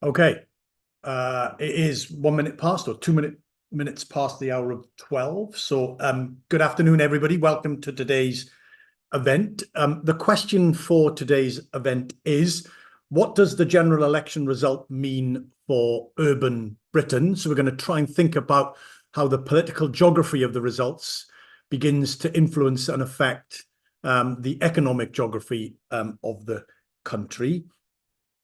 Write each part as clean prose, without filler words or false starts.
Okay, it is 1 minute past or 2 minutes past the hour of 12. So good afternoon, everybody. Welcome to today's event. The question for today's event is, what does the general election result mean for urban Britain? So we're going to try and think about how the political geography of the results begins to influence and affect the economic geography of the country.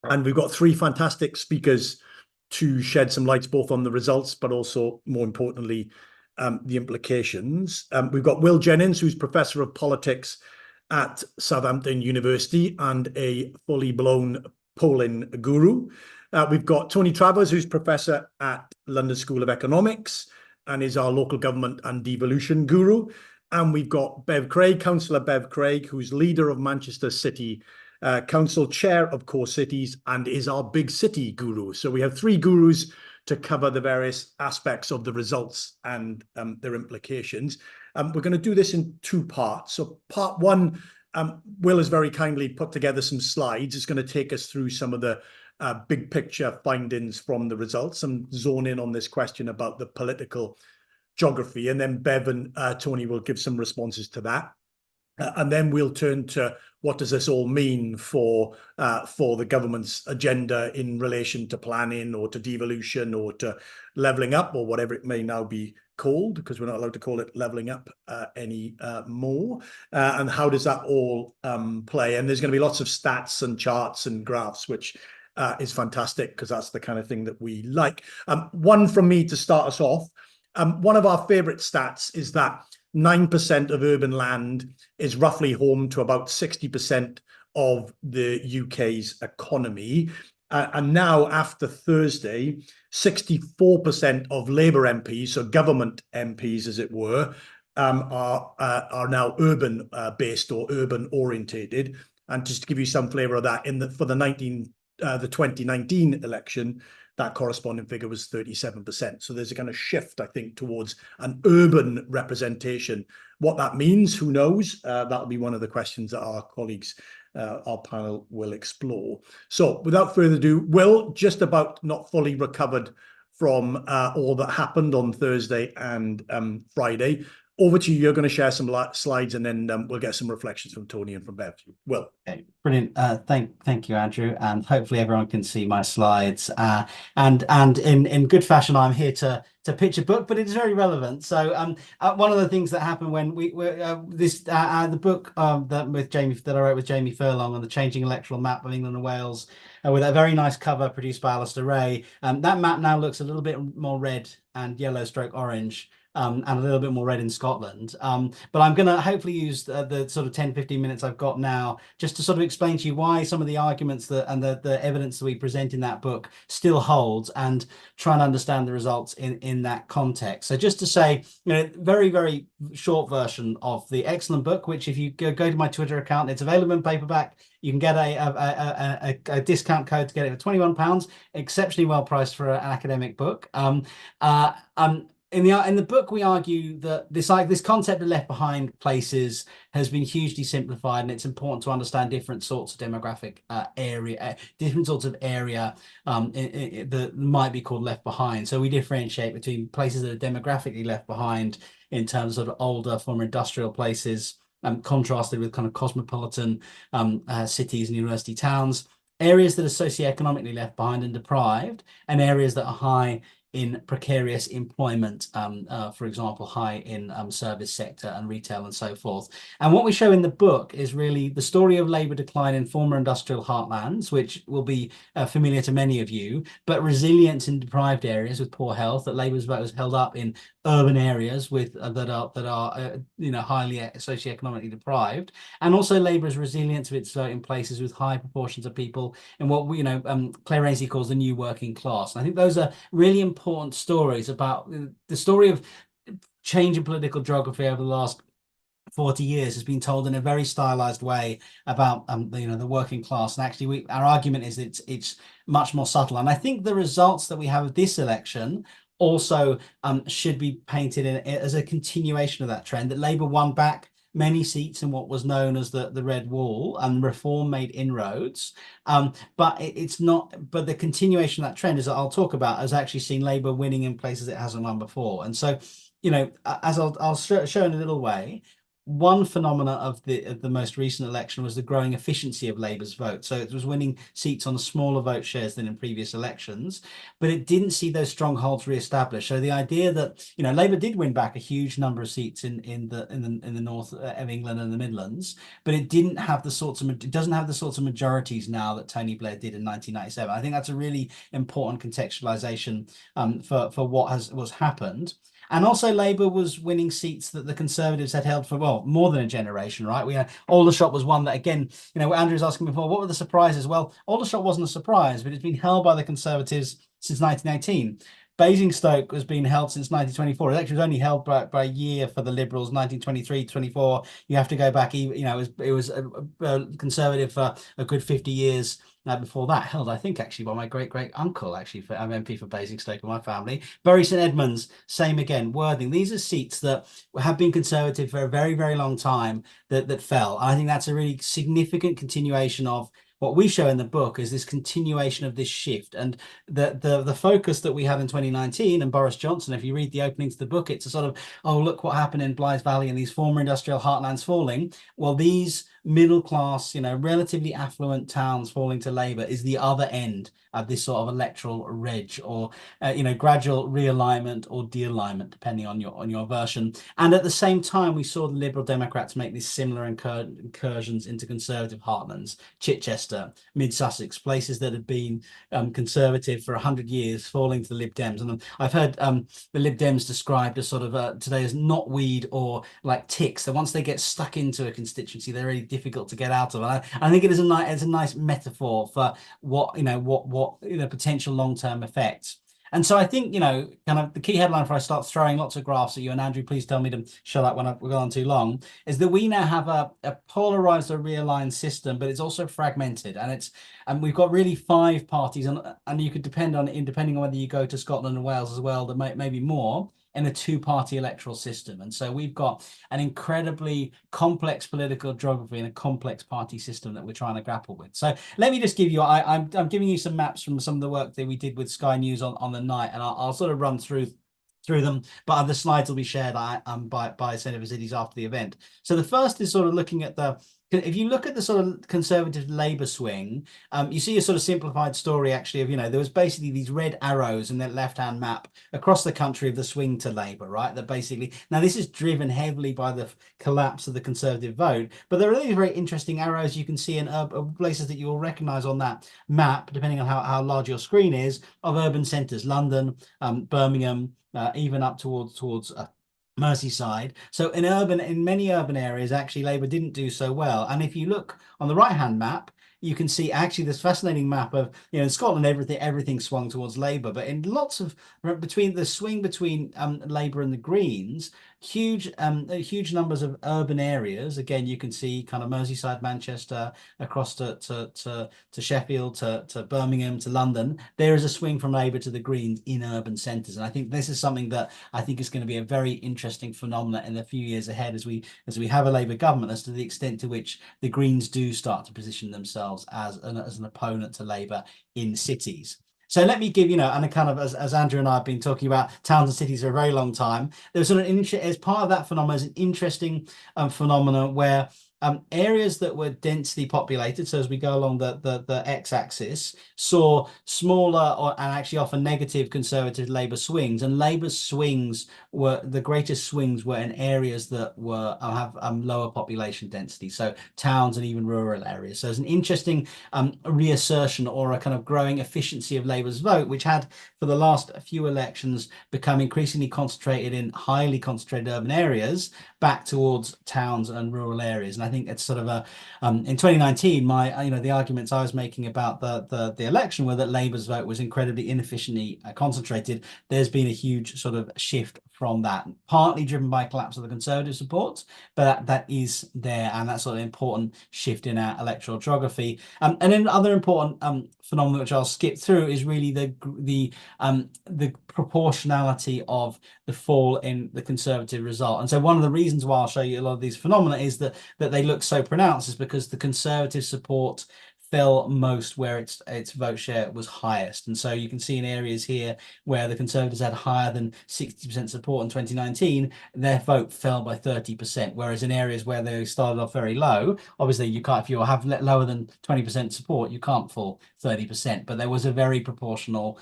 And we've got three fantastic speakers to shed some lights both on the results, but also, more importantly, the implications. We've got Will Jennings, who's Professor of Politics at Southampton University and a fully blown polling guru. We've got Tony Travers, who's Professor at London School of Economics and is our local government and devolution guru. And we've got Bev Craig, Councillor Bev Craig, who's leader of Manchester City Council, chair of Core Cities, and is our big city guru. So we have three gurus to cover the various aspects of the results and their implications. We're going to do this in two parts. So part one, Will has very kindly put together some slides. It's going to take us through some of the big picture findings from the results and zone in on this question about the political geography. And then Bev and Tony will give some responses to that. And then we'll turn to what does this all mean for the government's agenda in relation to planning or to devolution or to levelling up or whatever it may now be called, because we're not allowed to call it levelling up any more. And how does that all play? And there's going to be lots of stats and charts and graphs, which is fantastic because that's the kind of thing that we like. One from me to start us off. One of our favourite stats is that 9% of urban land is roughly home to about 60% of the UK's economy. And now, after Thursday, 64% of Labour MPs, so government MPs, as it were, are now urban based or urban orientated. And just to give you some flavour of that, for the 2019 election, that corresponding figure was 37%. So there's a kind of shift, I think, towards an urban representation. What that means, who knows? That'll be one of the questions that our colleagues, our panel, will explore. So without further ado, Will, just about not fully recovered from all that happened on Thursday and Friday. Over to you. You're going to share some slides, and then we'll get some reflections from Tony and from Bev. Will. Okay, brilliant. Thank you, Andrew, and hopefully everyone can see my slides. And in good fashion, I'm here to pitch a book, but it's very relevant. So one of the things that happened when the book that I wrote with Jamie Furlong on the changing electoral map of England and Wales, with a very nice cover produced by Alistair Ray. That map now looks a little bit more red and yellow stroke orange. And a little bit more red in Scotland. But I'm going to hopefully use the sort of 10-15 minutes I've got now just to sort of explain to you why some of the arguments and the evidence that we present in that book still holds, and try and understand the results in that context. So just to say, very, very short version of the excellent book, which if you go to my Twitter account, it's available in paperback. You can get a discount code to get it for £21, exceptionally well priced for an academic book. In the book, we argue that this concept of left behind places has been hugely simplified, and it's important to understand different sorts of demographic area, different sorts of area that might be called left behind. So we differentiate between places that are demographically left behind in terms of older, former industrial places, contrasted with kind of cosmopolitan cities and university towns, areas that are socioeconomically left behind and deprived, and areas that are high in precarious employment, for example, high in service sector and retail and so forth. And what we show in the book is really the story of Labour decline in former industrial heartlands, which will be familiar to many of you, but resilience in deprived areas with poor health, that Labour's vote was held up in urban areas with that are highly socioeconomically deprived, and also Labour's resilience of its vote in places with high proportions of people in what Claire Ainsley calls the new working class. And I think those are really important stories about the story of change in political geography over the last 40 years has been told in a very stylized way about the working class, and actually our argument is it's much more subtle. And I think the results that we have of this election also should be painted in as a continuation of that trend, that Labour won back many seats in what was known as the Red Wall, and Reform made inroads. But it's not. But the continuation of that trend, as I'll talk about, has actually seen Labour winning in places it hasn't won before. And so, as I'll show in a little way, one phenomena of the most recent election was the growing efficiency of Labour's vote. So it was winning seats on smaller vote shares than in previous elections, but it didn't see those strongholds re-established. So the idea that Labour did win back a huge number of seats in the north of England and the Midlands, but it doesn't have the sorts of majorities now that Tony Blair did in 1997. I think that's a really important contextualization for what was happened. And also Labour was winning seats that the Conservatives had held for, well, more than a generation, right? We had Aldershot was one that, again, Andrew was asking before, what were the surprises? Well, Aldershot wasn't a surprise, but it's been held by the Conservatives since 1918. Basingstoke has been held since 1924. It actually was only held by a year for the Liberals, 1923-24. You have to go back, it was a Conservative for a good 50 years. Before that, held, I think, actually by my great uncle, actually, for MP for Basingstoke in my family. Bury St Edmunds, same again. Worthing. These are seats that have been Conservative for a very, very long time that fell. I think that's a really significant continuation of what we show in the book is this continuation of this shift. And the focus that we had in 2019 and Boris Johnson, if you read the opening to the book, it's a sort of, oh, look what happened in Blythe Valley and these former industrial heartlands falling. Well, these middle class, relatively affluent towns falling to Labour is the other end of this sort of electoral ridge, or gradual realignment or de-alignment, depending on your version. And at the same time, we saw the Liberal Democrats make these similar incursions into Conservative heartlands, Chichester, Mid Sussex, places that had been Conservative for 100 years, falling to the Lib Dems. And I've heard the Lib Dems described as sort of today as knotweed or like ticks. So once they get stuck into a constituency, they're really difficult to get out of. And I think it is a nice metaphor for what potential long-term effects. And so I think, kind of the key headline before I start throwing lots of graphs at you, and Andrew, please tell me to shut up when we're going too long, is that we now have a polarized or realigned system, but it's also fragmented. And we've got really 5 parties, and you could depending on whether you go to Scotland and Wales as well, there may be more, in a 2-party electoral system. And so we've got an incredibly complex political geography and a complex party system that we're trying to grapple with. So let me just give you, I'm giving you some maps from some of the work that we did with Sky News on the night, and I'll sort of run through them, but the slides will be shared by Centre for Cities after the event. So the first is sort of looking at if you look at the sort of Conservative Labour swing, you see a sort of simplified story actually of, there was basically these red arrows in that left-hand map across the country of the swing to Labour, right? That basically, now this is driven heavily by the collapse of the Conservative vote, but there are these very interesting arrows you can see in places that you will recognise on that map, depending on how large your screen is, of urban centres, London, Birmingham, even up towards Merseyside. So in many urban areas, actually Labour didn't do so well. And if you look on the right-hand map, you can see actually this fascinating map of, in Scotland, everything swung towards Labour, but in lots of between Labour and the Greens, huge numbers of urban areas. Again, you can see kind of Merseyside, Manchester, across to Sheffield, to Birmingham, to London. There is a swing from Labour to the Greens in urban centres, and I think this is something that I think is going to be a very interesting phenomenon in the few years ahead as we have a Labour government, as to the extent to which the Greens do start to position themselves as an opponent to Labour in cities. So let me give, and a kind of, as Andrew and I have been talking about towns and cities for a very long time, there's sort of as part of that phenomenon is an interesting phenomenon where areas that were densely populated, so as we go along the x-axis, saw smaller and actually often negative Conservative Labour swings, and Labour's swings the greatest swings were in areas that have lower population density, so towns and even rural areas. So there's an interesting reassertion or a kind of growing efficiency of Labour's vote, which had for the last few elections become increasingly concentrated in highly concentrated urban areas back towards towns and rural areas. And I think it's sort of a in 2019, the arguments I was making about the election were that Labour's vote was incredibly inefficiently concentrated. There's been a huge sort of shift from that, partly driven by collapse of the Conservative support, but that is there, and that's sort of an important shift in our electoral geography. And then other important phenomenon which I'll skip through is really the proportionality of the fall in the Conservative result. And so one of the reasons why I'll show you a lot of these phenomena is that they look so pronounced is because the Conservative support fell most where its vote share was highest. And so you can see in areas here where the Conservatives had higher than 60% support in 2019, their vote fell by 30%. Whereas in areas where they started off very low, obviously you can't, if you have lower than 20% support, you can't fall 30%. But there was a very proportional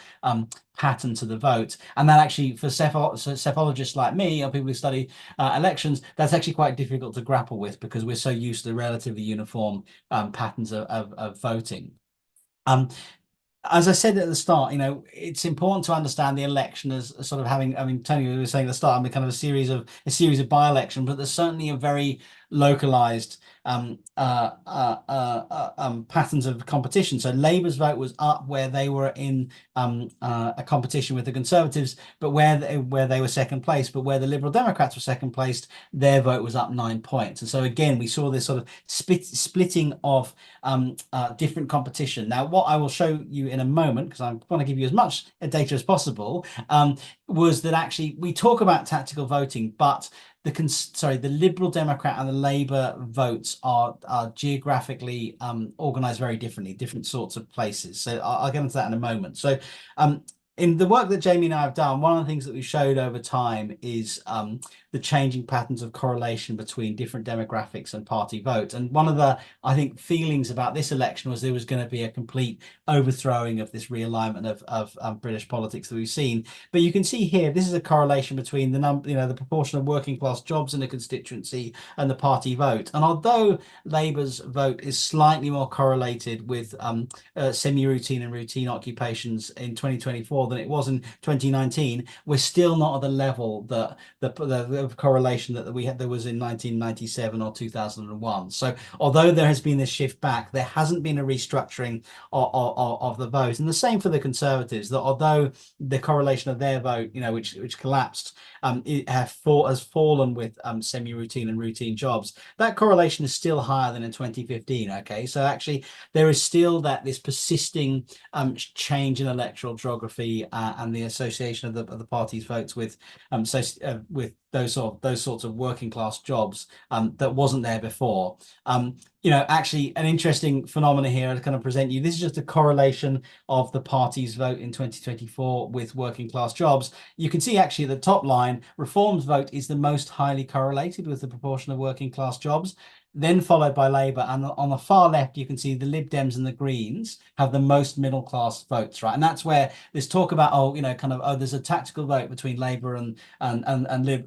pattern to the vote. And that actually, for psephologists like me, or people who study elections, that's actually quite difficult to grapple with because we're so used to the relatively uniform patterns of voting. As I said at the start, it's important to understand the election as sort of having, Tony was saying at the start, I mean, kind of a series of by-election, but there's certainly a very localized patterns of competition. So Labour's vote was up where they were in a competition with the Conservatives, but where they were second place, but where the Liberal Democrats were second placed, their vote was up 9 points. And so again, we saw this sort of splitting of different competition. Now, what I will show you in a moment, because I want to give you as much data as possible, was that actually we talk about tactical voting, but the Liberal Democrat and the Labour votes are geographically organised very differently, different sorts of places. So I'll get into that in a moment. So in the work that Jamie and I have done, one of the things that we showed over time is the changing patterns of correlation between different demographics and party votes. And one of the, I think, feelings about this election was there was going to be a complete overthrowing of this realignment of British politics that we've seen. But you can see here, this is a correlation between the proportion of working class jobs in the constituency and the party vote. And although Labour's vote is slightly more correlated with semi-routine and routine occupations in 2024 than it was in 2019, we're still not at the level that the correlation that there was in 1997 or 2001. So although there has been this shift back, there hasn't been a restructuring of the vote. And the same for the Conservatives, that although the correlation of their vote, which collapsed, it has fallen with semi-routine and routine jobs, that correlation is still higher than in 2015. Okay, so actually there is still this persisting change in electoral geography and the association of the party's votes with those sorts of working class jobs that wasn't there before. Actually an interesting phenomenon here to kind of present you. This is just a correlation of the party's vote in 2024 with working class jobs. You can see actually at the top line, Reform's vote is the most highly correlated with the proportion of working class jobs, then followed by Labour. And on the far left, you can see the Lib Dems and the Greens have the most middle class votes, right? And that's where this talk about, there's a tactical vote between Labour and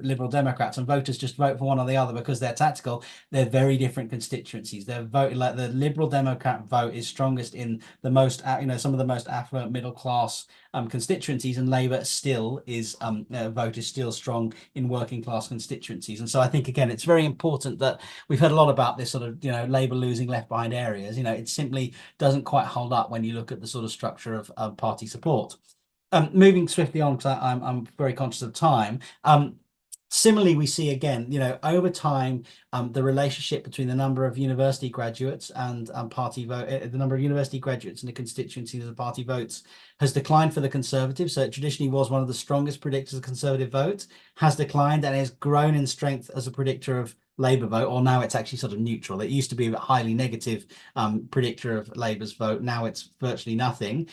Liberal Democrats, and voters just vote for one or the other because they're tactical. They're very different constituencies. They're voting like the Liberal Democrat vote is strongest in the most, some of the most affluent middle class constituencies, and Labour still is vote is still strong in working class constituencies. And so I think again it's very important that we've heard a lot about this sort of Labour losing left behind areas. It simply doesn't quite hold up when you look at the sort of structure of party support. Moving swiftly on, because I'm very conscious of time. Similarly, we see again, over time, the relationship between the number of university graduates and party vote, the number of university graduates in the constituencies of the party votes has declined for the Conservatives. So it traditionally was one of the strongest predictors of Conservative vote, has declined and has grown in strength as a predictor of Labour vote, or now it's actually sort of neutral. It used to be a highly negative predictor of Labour's vote. Now it's virtually nothing.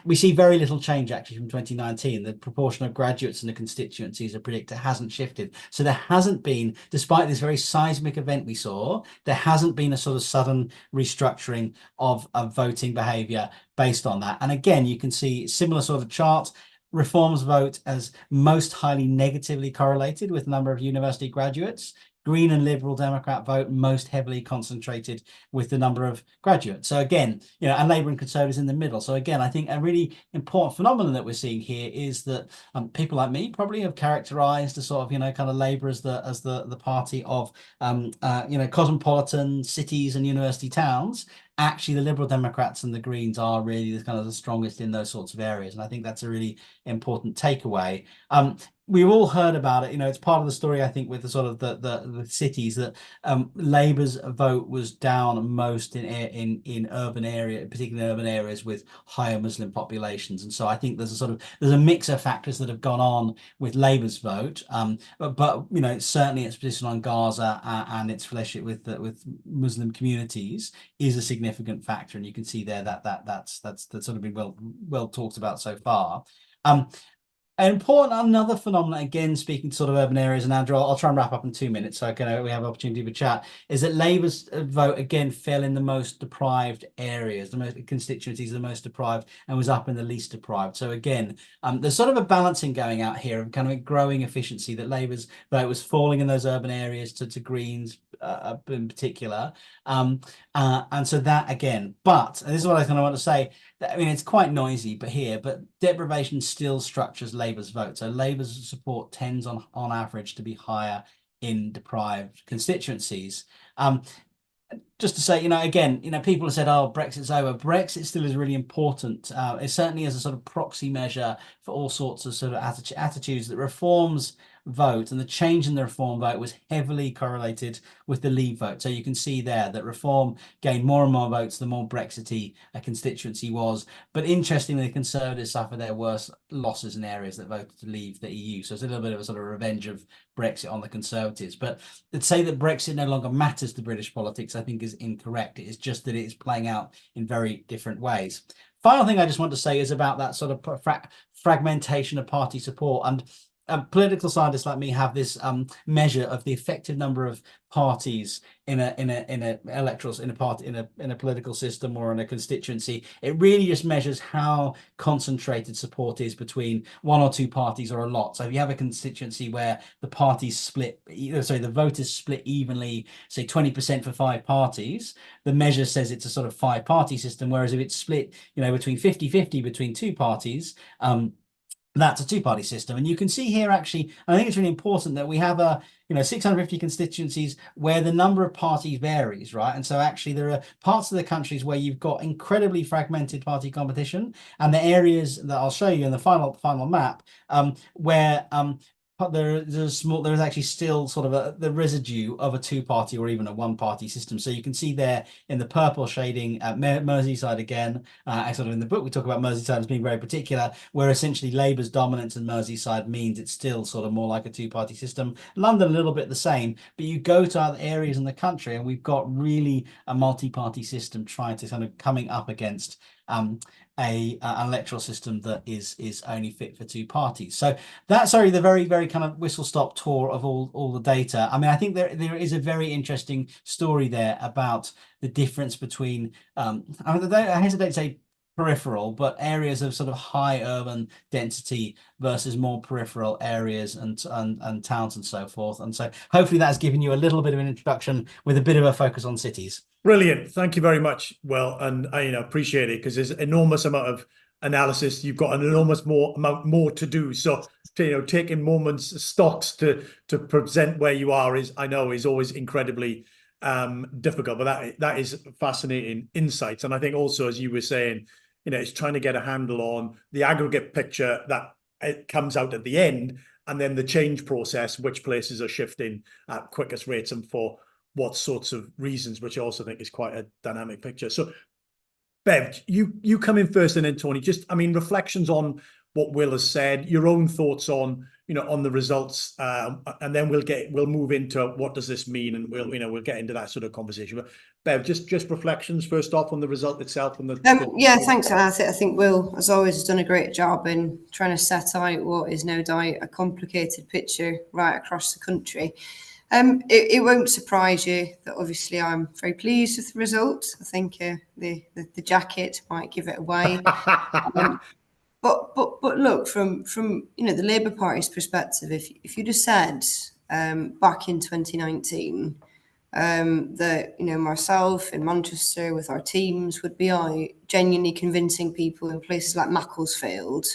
We see very little change actually from 2019. The proportion of graduates in the constituency as a predictor hasn't shifted. So there hasn't been, despite this very seismic event we saw, there hasn't been a sort of sudden restructuring of voting behaviour based on that. And again, you can see similar sort of chart. Reform's vote as most highly negatively correlated with the number of university graduates. Green and Liberal Democrat vote most heavily concentrated with the number of graduates. So again, and Labour and Conservatives in the middle. So again, I think a really important phenomenon that we're seeing here is that people like me probably have characterised the sort of kind of Labour as the party of cosmopolitan cities and university towns. Actually, the Liberal Democrats and the Greens are really the strongest in those sorts of areas, and I think that's a really important takeaway. We've all heard about it. It's part of the story, I think, with the sort of the cities that Labour's vote was down most in urban areas, particularly urban areas with higher Muslim populations. And so I think there's a mix of factors that have gone on with Labour's vote. But certainly its position on Gaza and its relationship with Muslim communities is a significant factor, and you can see there that's sort of been well talked about so far. Another phenomenon, again, speaking to sort of urban areas, and Andrew, I'll try and wrap up in 2 minutes so we have opportunity to chat, is that Labour's vote again fell in the most deprived areas, the most constituencies, the most deprived, and was up in the least deprived. So again, there's sort of a balancing going out here of kind of a growing efficiency, that Labour's vote was falling in those urban areas to Greens in particular. And so that again, and this is what I kind of want to say, it's quite noisy, but deprivation still structures Labour's vote. So Labour's support tends on average to be higher in deprived constituencies. Just to say, again, people have said, "Oh, Brexit's over." Brexit still is really important. It certainly is a sort of proxy measure for all sorts of sort of attitudes. That reforms vote and the change in the reform vote was heavily correlated with the Leave vote. So you can see there that reform gained more and more votes the more Brexity a constituency was. But interestingly, the Conservatives suffered their worst losses in areas that voted to leave the EU. So it's a little bit of a sort of revenge of Brexit on the Conservatives. But to say that Brexit no longer matters to British politics, I think is incorrect. It is just that it is playing out in very different ways. Final thing I just want to say is about that sort of fragmentation of party support. And political scientists like me have this measure of the effective number of parties in a political system or in a constituency. It really just measures how concentrated support is between one or two parties or a lot. So if you have a constituency where the parties split, the vote is split evenly, say 20% for 5 parties, the measure says it's a sort of 5-party system. Whereas if it's split, between 50-50 between 2 parties, that's a 2-party system. And you can see here, actually, I think it's really important that we have 650 constituencies where the number of parties varies, right? And so actually there are parts of the countries where you've got incredibly fragmented party competition, and the areas that I'll show you in the final map where there's actually still sort of the residue of a 2-party or even a 1-party system. So you can see there in the purple shading at Merseyside again, sort of in the book we talk about Merseyside as being very particular, where essentially Labour's dominance in Merseyside means it's still sort of more like a 2-party system. London a little bit the same, but you go to other areas in the country and we've got really a multi-party system trying to kind of coming up against an electoral system that is only fit for 2 parties. So that's the very, very kind of whistle-stop tour of all the data. I mean, I think there is a very interesting story there about the difference between I hesitate to say peripheral, but areas of sort of high urban density versus more peripheral areas and towns and so forth. And so hopefully that's given you a little bit of an introduction with a bit of a focus on cities. Brilliant. Thank you very much. Well, and I appreciate it because there's an enormous amount of analysis. You've got an enormous amount more to do. So, taking moments, stocks to present where you are is always incredibly difficult. But that is fascinating insights. And I think also, as you were saying, it's trying to get a handle on the aggregate picture that it comes out at the end, and then the change process, which places are shifting at quickest rates and for what sorts of reasons, which I also think is quite a dynamic picture. So, Bev, you come in first, and then Tony. Just, reflections on what Will has said, your own thoughts on on the results, and then we'll move into what does this mean, and we'll get into that sort of conversation. But Bev, just reflections first off on the result itself and yeah, thanks, Arthur. I think Will, as always, has done a great job in trying to set out what is no doubt a complicated picture right across the country. It won't surprise you that obviously I'm very pleased with the result. I think the jacket might give it away. But look, from the Labour Party's perspective, if you'd have said back in 2019, that, you know, myself in Manchester with our teams would be out genuinely convincing people in places like Macclesfield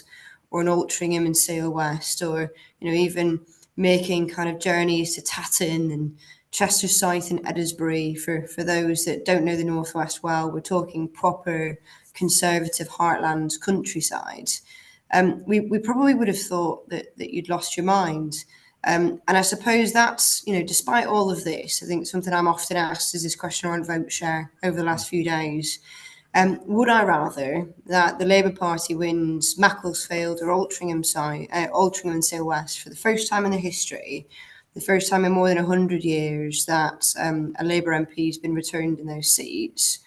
or in Altrincham and Sale West, or, you know, even making kind of journeys to Tatton and Chester South and Edinburgh. For those that don't know the Northwest well, we're talking proper conservative heartland countryside. We probably would have thought that you'd lost your mind. And I suppose that's, you know, despite all of this, I think something I'm often asked is this question around vote share over the last few days. Would I rather that the Labour Party wins Macclesfield or Altrincham and Sale West for the first time in their history, the first time in more than 100 years that a Labour MP has been returned in those seats?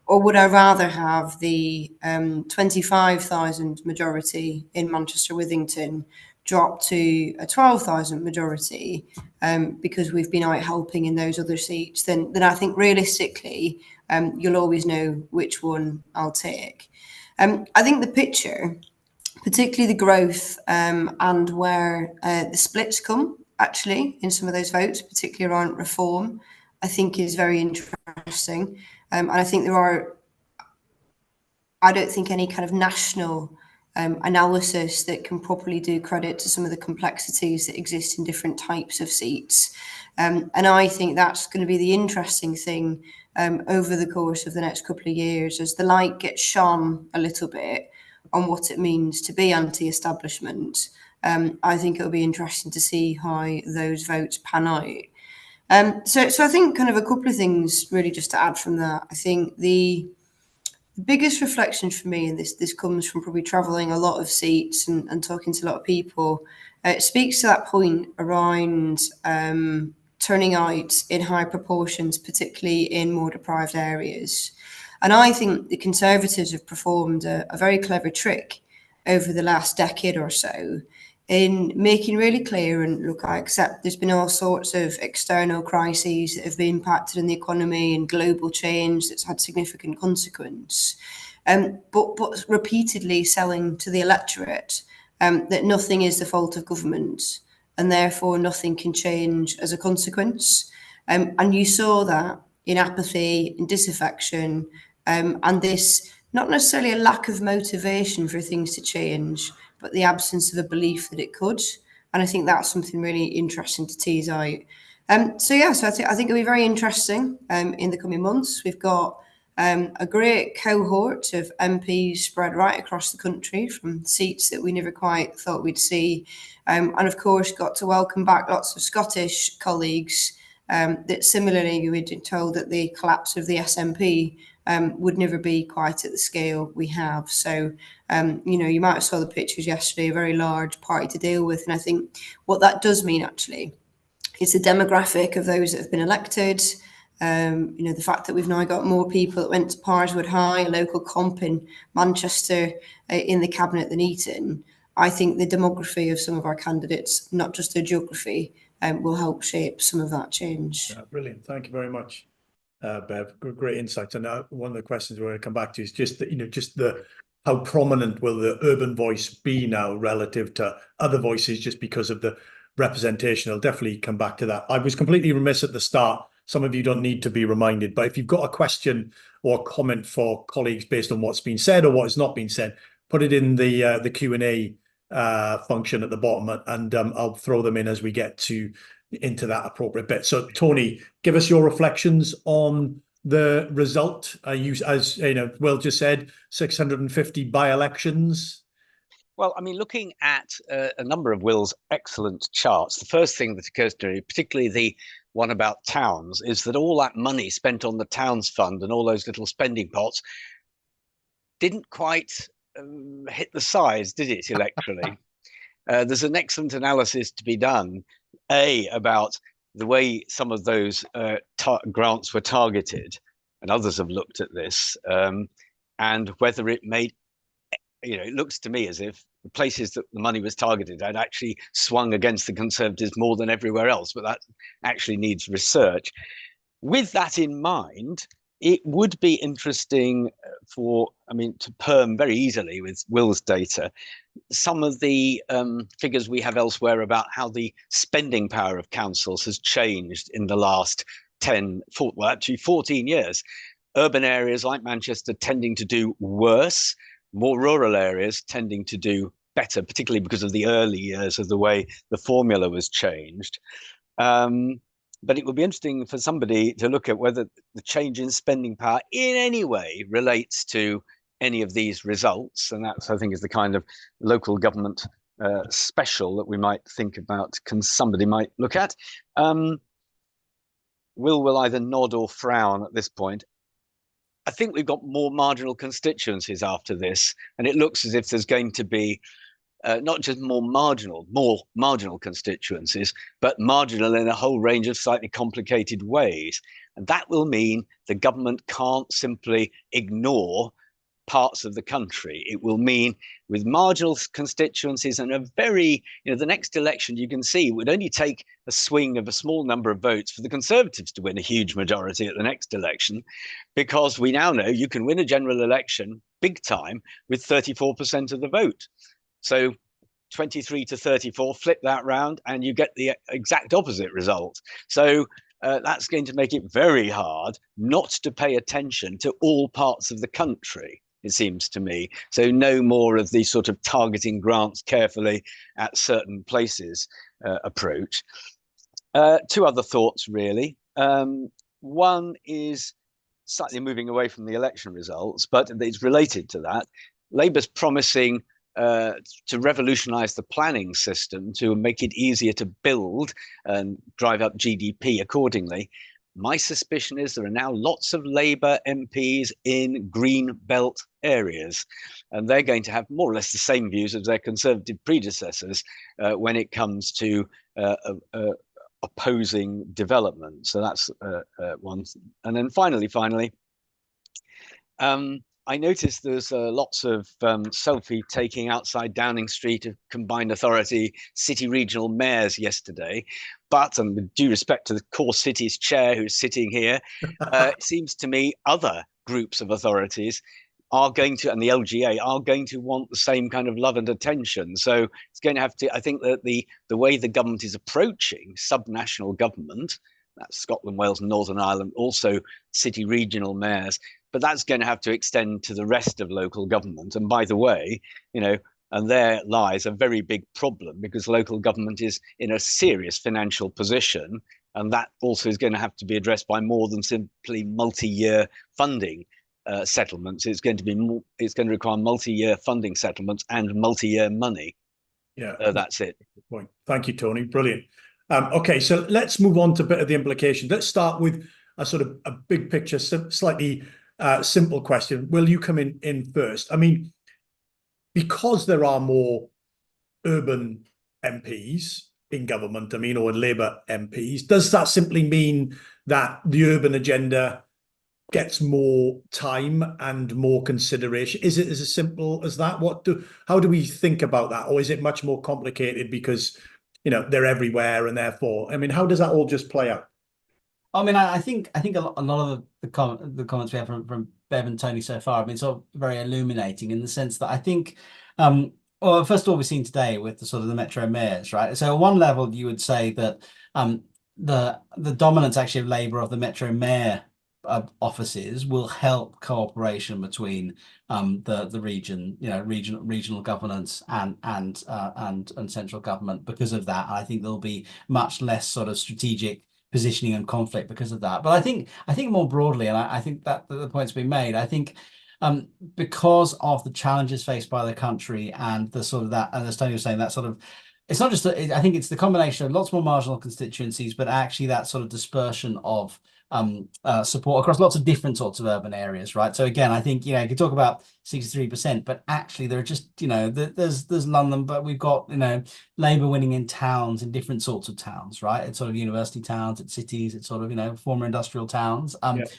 Or would I rather have the 25,000 majority in Manchester Withington drop to a 12,000 majority because we've been out helping in those other seats? Then I think realistically, you'll always know which one I'll take. I think the picture, particularly the growth and where the splits come actually in some of those votes, particularly around reform, I think is very interesting. And I think I don't think any kind of national analysis that can properly do credit to some of the complexities that exist in different types of seats. And I think that's going to be the interesting thing over the course of the next couple of years, as the light gets shone a little bit on what it means to be anti-establishment. I think it'll be interesting to see how those votes pan out. So I think kind of a couple of things really just to add from that. I think the biggest reflection for me, and this comes from probably travelling a lot of seats and talking to a lot of people, it speaks to that point around turning out in high proportions, particularly in more deprived areas. And I think the Conservatives have performed a very clever trick over the last decade or so in making really clear, and look, I accept there's been all sorts of external crises that have been impacted in the economy and global change that's had significant consequence, but repeatedly selling to the electorate that nothing is the fault of government and therefore nothing can change as a consequence. And you saw that in apathy, in disaffection, and this not necessarily a lack of motivation for things to change, but the absence of a belief that it could. And I think that's something really interesting to tease out. So I think it'll be very interesting in the coming months. We've got a great cohort of MPs spread right across the country from seats that we never quite thought we'd see. And of course, got to welcome back lots of Scottish colleagues that similarly we'd been told that the collapse of the SNP would never be quite at the scale we have. So, you might have saw the pictures yesterday, a very large party to deal with. And I think what that does mean actually is the demographic of those that have been elected. The fact that we've now got more people that went to Parswood High, a local comp in Manchester, in the cabinet than Eton. I think the demography of some of our candidates, not just their geography, will help shape some of that change. Yeah, brilliant. Thank you very much, Bev. Great insights. And one of the questions we're going to come back to is just that, how prominent will the urban voice be now relative to other voices, just because of the representation? I'll definitely come back to that. I was completely remiss at the start. Some of you don't need to be reminded, but if you've got a question or comment for colleagues based on what's been said or what has not been said, put it in the Q&A function at the bottom, and I'll throw them in as we get into that appropriate bit. So Tony, give us your reflections on the result. As Will just said, 650 by-elections. Well, I mean, looking at a number of Will's excellent charts, the first thing that occurs to me, particularly the one about towns, is that all that money spent on the towns fund and all those little spending pots didn't quite hit the size, did it, electorally? There's an excellent analysis to be done, about the way some of those grants were targeted, and others have looked at this, and whether it made, it looks to me as if the places that the money was targeted had actually swung against the Conservatives more than everywhere else, but that actually needs research. With that in mind, it would be interesting to perm very easily with Will's data some of the figures we have elsewhere about how the spending power of councils has changed in the last 14 years. Urban areas like Manchester tending to do worse, more rural areas tending to do better, particularly because of the early years of the way the formula was changed. But it would be interesting for somebody to look at whether the change in spending power in any way relates to any of these results. And that's, I think, is the kind of local government special that we might think about, somebody might look at. Will either nod or frown at this point. I think we've got more marginal constituencies after this, and it looks as if there's going to be not just more marginal constituencies, but marginal in a whole range of slightly complicated ways. And that will mean the government can't simply ignore parts of the country. It will mean with marginal constituencies and a very, the next election, you can see, would only take a swing of a small number of votes for the Conservatives to win a huge majority at the next election, because we now know you can win a general election big time with 34% of the vote. So 23 to 34, flip that round and you get the exact opposite result. So that's going to make it very hard not to pay attention to all parts of the country, it seems to me. So no more of the sort of targeting grants carefully at certain places approach. Two other thoughts, really. One is slightly moving away from the election results, but it's related to that. Labour's promising to revolutionise the planning system to make it easier to build and drive up GDP accordingly. My suspicion is there are now lots of Labour MPs in green belt areas, and they're going to have more or less the same views as their Conservative predecessors when it comes to opposing development. So that's one. And then finally, I noticed there's lots of selfie taking outside Downing Street of combined authority city regional mayors yesterday. But with due respect to the core city's chair who's sitting here, it seems to me other groups of authorities are going to, and the LGA are going to want the same kind of love and attention. So it's going to have to, I think that the way the government is approaching subnational government, that's Scotland, Wales, and Northern Ireland, also city regional mayors, but that's going to have to extend to the rest of local government. And by the way, and there lies a very big problem, because local government is in a serious financial position, and that also is going to have to be addressed by more than simply multi-year funding settlements. It's going to require multi-year funding settlements and multi-year money. Yeah, that's it. Good point. Thank you, Tony. Brilliant. Okay, so let's move on to a bit of the implications. Let's start with a sort of a big picture, slightly simple question. Will you come in first? I mean, because there are more urban MPs in government, or Labour MPs, does that simply mean that the urban agenda gets more time and more consideration? Is it as simple as that? How do we think about that? Or is it much more complicated because, they're everywhere and therefore, how does that all just play out? I think a lot of the comments we have from Bev and Tony so far have been sort of very illuminating, in the sense that I think, well, first of all, we've seen today with the sort of the metro mayors, right? So at one level, you would say that the dominance actually of Labour of the metro mayor offices will help cooperation between the region, regional governance and central government. Because of that, I think there'll be much less sort of strategic positioning and conflict because of that. But I think more broadly, and I think that the point's been made, I think because of the challenges faced by the country and the sort of that, and as Tony was saying, that sort of, it's not just, I think it's the combination of lots more marginal constituencies, but actually that sort of dispersion of support across lots of different sorts of urban areas, right? So again, I think, you could talk about 63%, but actually there are just, there's London, but we've got, Labour winning in towns, in different sorts of towns, right? It's sort of university towns, it's cities, it's sort of, former industrial towns,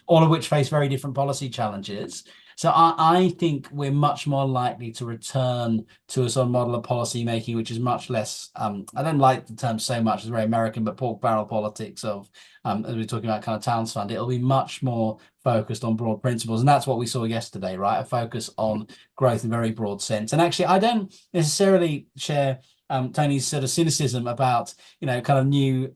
all of which face very different policy challenges. So I think we're much more likely to return to a sort of model of policy making, which is much less, I don't like the term so much, it's very American, but pork barrel politics of, as we're talking about kind of towns fund, it'll be much more focused on broad principles. And that's what we saw yesterday, right? A focus on growth in a very broad sense. And actually, I don't necessarily share Tony's sort of cynicism about, kind of new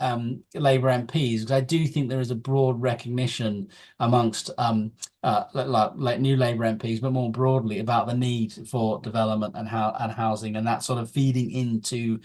Labour MPs, because I do think there is a broad recognition amongst like new Labour MPs, but more broadly about the need for development and housing, and that sort of feeding into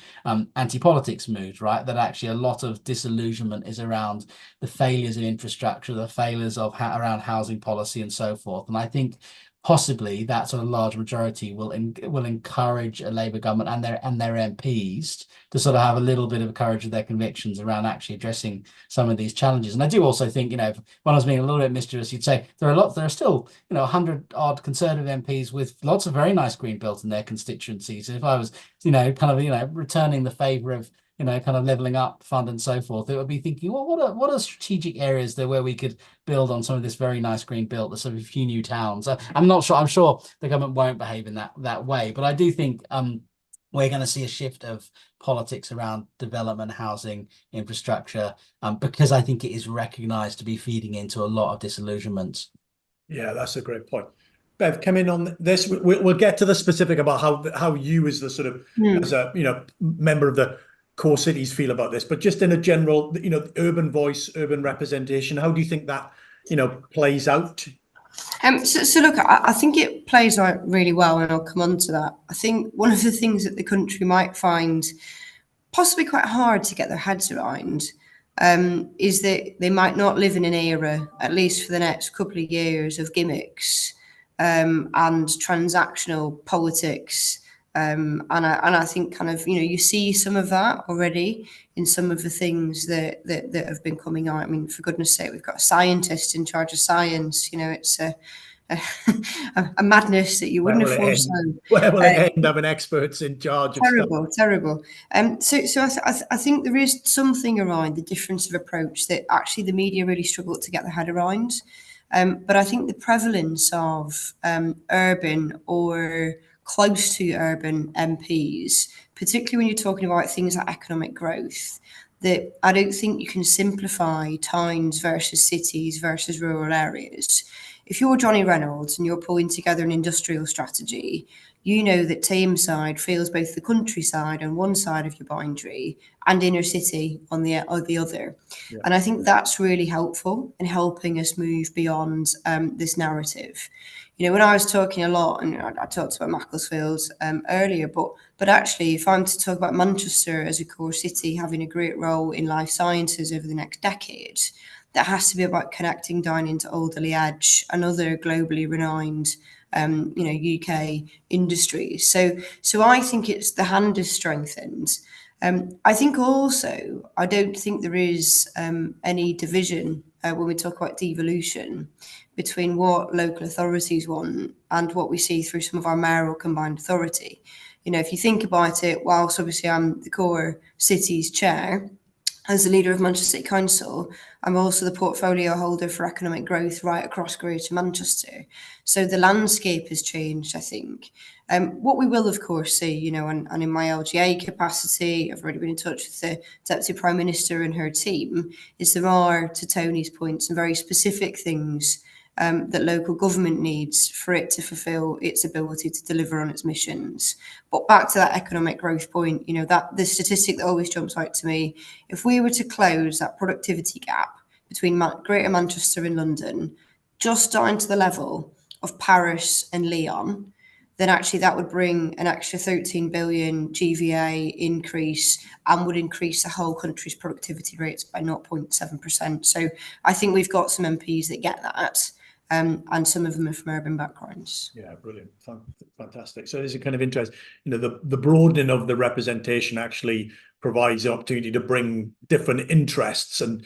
anti-politics mood, right? That actually a lot of disillusionment is around the failures in infrastructure, the failures of around housing policy and so forth. And I think possibly that sort of large majority will encourage a Labour government and their MPs to sort of have a little bit of courage of their convictions around actually addressing some of these challenges. And I do also think, when I was being a little bit mischievous, you'd say there are still 100 odd Conservative MPs with lots of very nice green belt in their constituencies. If I was returning the favour of kind of levelling up fund and so forth, it would be thinking, well, what are strategic areas there where we could build on some of this very nice green belt, the sort of a few new towns. I'm not sure. I'm sure the government won't behave in that way, but I do think we're going to see a shift of politics around development, housing, infrastructure, because I think it is recognised to be feeding into a lot of disillusionment. Yeah, that's a great point. Bev, come in on this. We'll get to the specific about how you, as the sort of as a member of the core cities, feel about this, but just in a general, urban voice, urban representation, how do you think that plays out? So look, I think it plays out really well, and I'll come on to that. I think one of the things that the country might find possibly quite hard to get their heads around is that they might not live in an era, at least for the next couple of years, of gimmicks and transactional politics. And I think kind of, you see some of that already in some of the things that have been coming out. I mean, for goodness sake, we've got a scientist in charge of science. It's a madness that you wouldn't have foreseen. Where will it end having experts in charge of stuff? Terrible. So I think there is something around the difference of approach that actually the media really struggle to get their head around. But I think the prevalence of urban or close to urban MPs, particularly when you're talking about things like economic growth, that I don't think you can simplify towns versus cities versus rural areas. If you're Johnny Reynolds and you're pulling together an industrial strategy, you know that Tameside feels both the countryside on one side of your boundary and inner city on the other. Yeah. And I think that's really helpful in helping us move beyond this narrative. When I was talking a lot, and I talked about Macclesfield earlier, but actually, if I'm to talk about Manchester as a core city having a great role in life sciences over the next decade, that has to be about connecting down into Alderley Edge and other globally renowned, UK industries. So I think it's the hand is strengthened. I think also, I don't think there is any division when we talk about devolution between what local authorities want and what we see through some of our mayoral combined authority. If you think about it, whilst obviously I'm the core cities chair, as the leader of Manchester City Council, I'm also the portfolio holder for economic growth right across Greater Manchester. So the landscape has changed, I think. What we will, of course, see, and in my LGA capacity, I've already been in touch with the Deputy Prime Minister and her team, is there are, to Tony's point, some very specific things that local government needs for it to fulfil its ability to deliver on its missions. But back to that economic growth point, that the statistic that always jumps out to me, if we were to close that productivity gap between Greater Manchester and London, just down to the level of Paris and Lyon, then actually that would bring an extra 13 billion GVA increase and would increase the whole country's productivity rates by 0.7%. So I think we've got some MPs that get that. And some of them are from urban backgrounds. Yeah, brilliant, fantastic. So there's a kind of interest, the broadening of the representation actually provides the opportunity to bring different interests and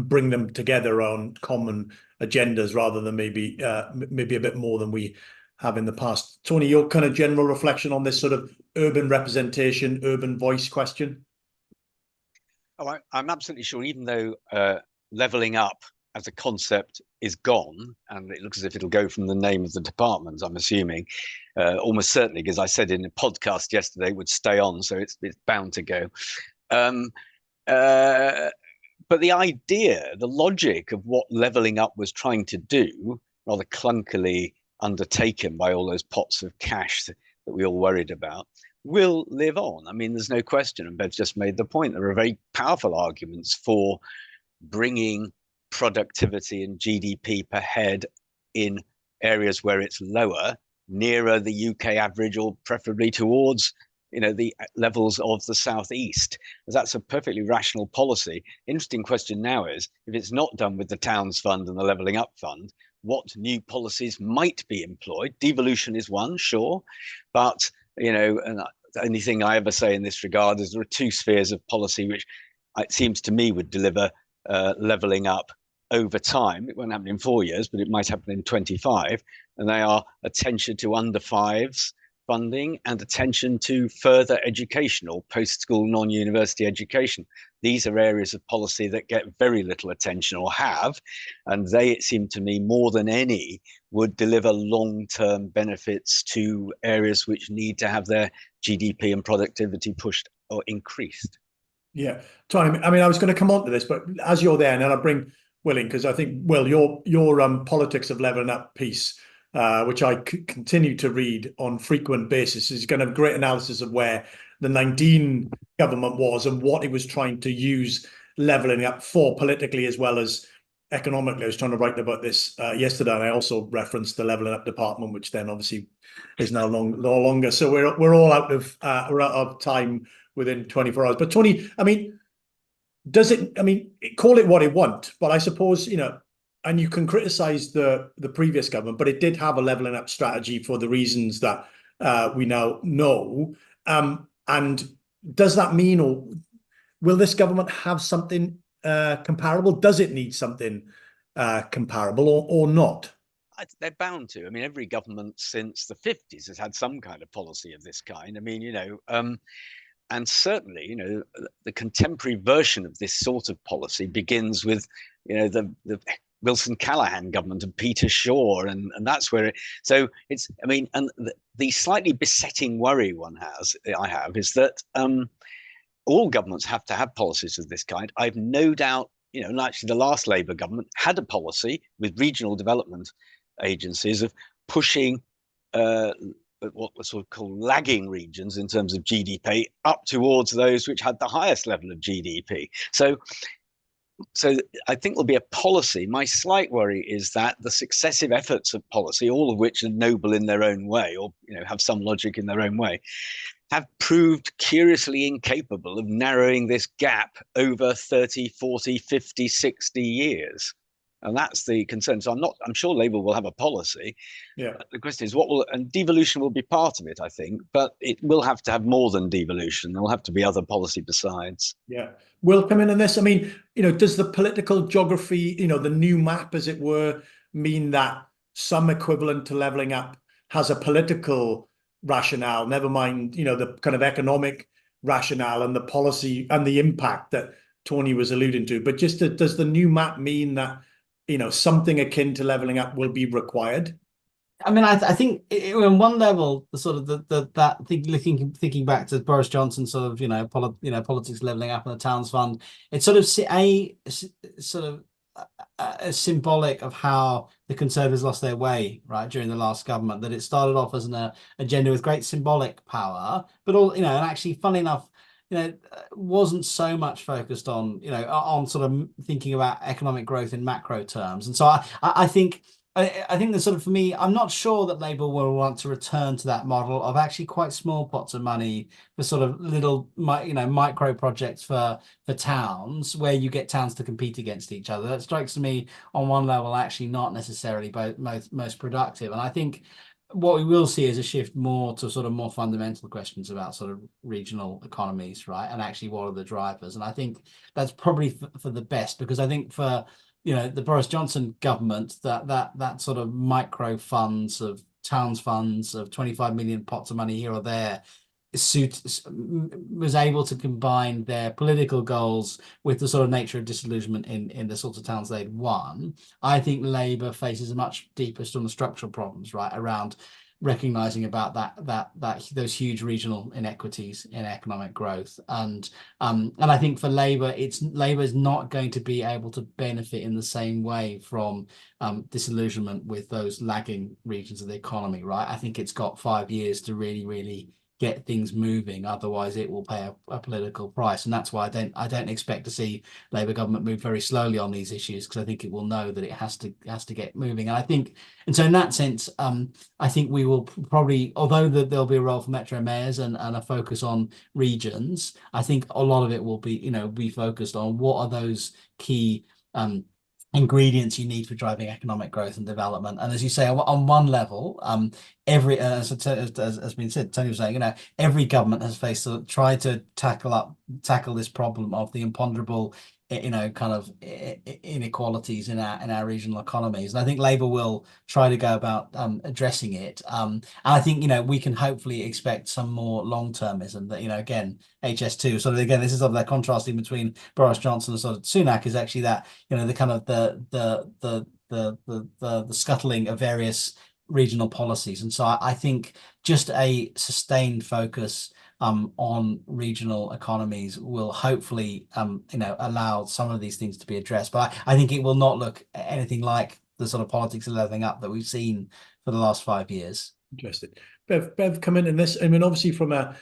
bring them together on common agendas rather than maybe a bit more than we have in the past. Tony, your kind of general reflection on this sort of urban representation, urban voice question? Oh, I'm absolutely sure, even though levelling up as a concept is gone, and it looks as if it'll go from the name of the department, I'm assuming, almost certainly, because I said in a podcast yesterday it would stay on, so it's bound to go. But the idea, the logic of what levelling up was trying to do, rather clunkily undertaken by all those pots of cash that we all worried about, will live on. I mean, there's no question, and Bev's just made the point, there are very powerful arguments for bringing productivity and GDP per head in areas where it's lower, nearer the UK average, or preferably towards the levels of the southeast. That's a perfectly rational policy. Interesting question now is, if it's not done with the Towns Fund and the Levelling Up Fund, what new policies might be employed? Devolution is one, sure, but and the only thing I ever say in this regard is there are two spheres of policy which it seems to me would deliver levelling up over time. It won't happen in 4 years, but it might happen in 25, and they are attention to under fives funding and attention to further education or post-school non-university education. These are areas of policy that get very little attention, or have, and they, it seemed to me, more than any, would deliver long-term benefits to areas which need to have their GDP and productivity pushed or increased. Yeah, Tony, I mean, I was going to come on to this, but as you're there, and then I'll bring Will in, because I think, Will, your politics of levelling up piece, which I continue to read on frequent basis, is going to have great analysis of where the 19 government was and what it was trying to use levelling up for, politically as well as economically. I was trying to write about this yesterday, and I also referenced the levelling up department, which then obviously is no longer. So we're all out of time within 24 hours. But Tony, I mean, call it what it want, but I suppose, and you can criticize the previous government, but it did have a levelling up strategy for the reasons that we now know. And does that mean, or will this government have something comparable? Does it need something comparable or not? They're bound to. I mean, every government since the 50s has had some kind of policy of this kind. I mean, and certainly, the contemporary version of this sort of policy begins with, the Wilson-Callaghan government of Peter Shaw, and that's where so it's, I mean, and the slightly besetting worry I have is that all governments have to have policies of this kind. I've no doubt, and actually the last Labour government had a policy with regional development agencies of pushing what was sort of called lagging regions in terms of GDP up towards those which had the highest level of GDP. So I think there'll be a policy. My slight worry is that the successive efforts of policy, all of which are noble in their own way, or have some logic in their own way, have proved curiously incapable of narrowing this gap over 30, 40, 50, 60 years. And that's the concern. So I'm sure Labour will have a policy. Yeah. The question is and devolution will be part of it, I think, but it will have to have more than devolution. There will have to be other policy besides. Yeah. Will come in on this. I mean, does the political geography, the new map, as it were, mean that some equivalent to levelling up has a political rationale, never mind, the kind of economic rationale and the policy and the impact that Tony was alluding to? But just does the new map mean that something akin to levelling up will be required? I mean, I think on one level, the sort of thinking back to Boris Johnson, sort of politics levelling up in the Towns Fund, it's sort of a symbolic of how the Conservatives lost their way right during the last government. That it started off as an agenda with great symbolic power, but and actually, funnily enough, wasn't so much focused on on sort of thinking about economic growth in macro terms. And so I think that sort of, for me, I'm not sure that Labour will want to return to that model of actually quite small pots of money for sort of little micro projects for towns, where you get towns to compete against each other. That strikes me on one level actually not necessarily most productive. And I think what we will see is a shift more to sort of more fundamental questions about sort of regional economies, right? And actually, what are the drivers? And I think that's probably for the best, because I think for the Boris Johnson government, that sort of micro funds of towns funds of 25 million pots of money here or there was able to combine their political goals with the sort of nature of disillusionment in the sorts of towns they'd won. I think Labour faces a much deeper sort of structural problems, right, around recognizing about those huge regional inequities in economic growth, and I think for Labour is not going to be able to benefit in the same way from disillusionment with those lagging regions of the economy, right? I think it's got 5 years to really get things moving, otherwise it will pay a political price. And that's why I don't expect to see Labour government move very slowly on these issues, because I think it will know that it has to get moving. And so in that sense, I think we will probably, although there'll be a role for metro mayors and a focus on regions, I think a lot of it will be focused on what are those key ingredients you need for driving economic growth and development. And as you say, on one level, every as has been said, Tony was saying, every government has tried to tackle this problem of the imponderable kind of inequalities in our regional economies. And I think Labour will try to go about addressing it. And I think, we can hopefully expect some more long-termism that, again, HS2, sort of, again, this is sort of that contrasting between Boris Johnson and sort of Sunak, is actually that, the kind of the scuttling of various regional policies. And so I think just a sustained focus on regional economies will hopefully allow some of these things to be addressed. But I think it will not look anything like the sort of politics of levelling up that we've seen for the last 5 years. Interesting. Bev, come in this. I mean, obviously from a